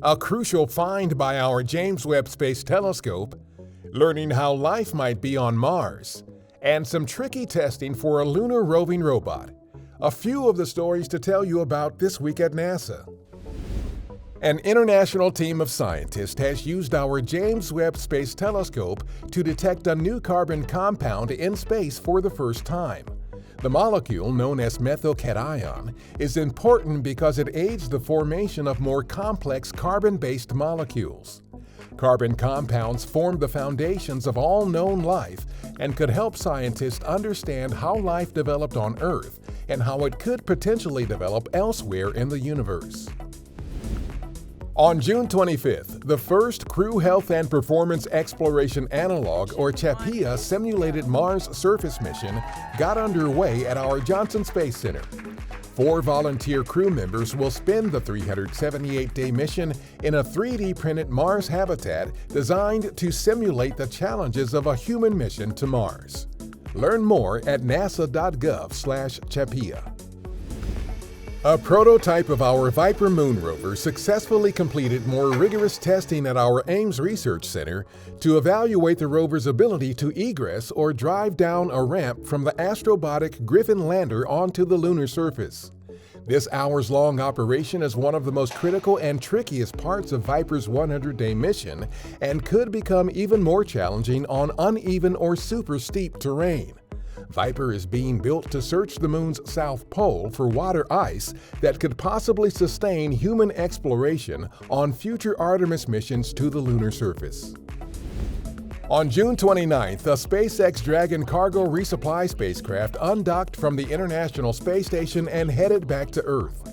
A crucial find by our James Webb Space Telescope, learning how life might be on Mars, and some tricky testing for a lunar roving robot. A few of the stories to tell you about this week at NASA. An international team of scientists has used our James Webb Space Telescope to detect a new carbon compound in space for the first time. The molecule, known as methylcation, is important because it aids the formation of more complex carbon-based molecules. Carbon compounds form the foundations of all known life and could help scientists understand how life developed on Earth and how it could potentially develop elsewhere in the universe. On June 25th, the first Crew Health and Performance Exploration Analog, or CHAPEA, simulated Mars surface mission got underway at our Johnson Space Center. 4 volunteer crew members will spend the 378-day mission in a 3D printed Mars habitat designed to simulate the challenges of a human mission to Mars. Learn more at nasa.gov/CHAPEA. A prototype of our Viper moon rover successfully completed more rigorous testing at our Ames Research Center to evaluate the rover's ability to egress or drive down a ramp from the Astrobotic Griffin lander onto the lunar surface. This hours-long operation is one of the most critical and trickiest parts of Viper's 100-day mission and could become even more challenging on uneven or super steep terrain. Viper is being built to search the moon's south pole for water ice that could possibly sustain human exploration on future Artemis missions to the lunar surface. On June 29th, a SpaceX Dragon cargo resupply spacecraft undocked from the International Space Station and headed back to Earth.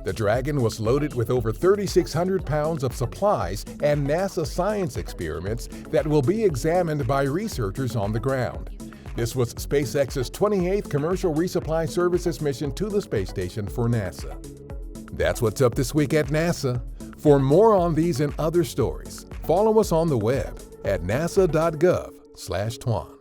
The Dragon was loaded with over 3,600 pounds of supplies and NASA science experiments that will be examined by researchers on the ground. This was SpaceX's 28th commercial resupply services mission to the space station for NASA. That's what's up this week at NASA. For more on these and other stories, follow us on the web at nasa.gov/twan.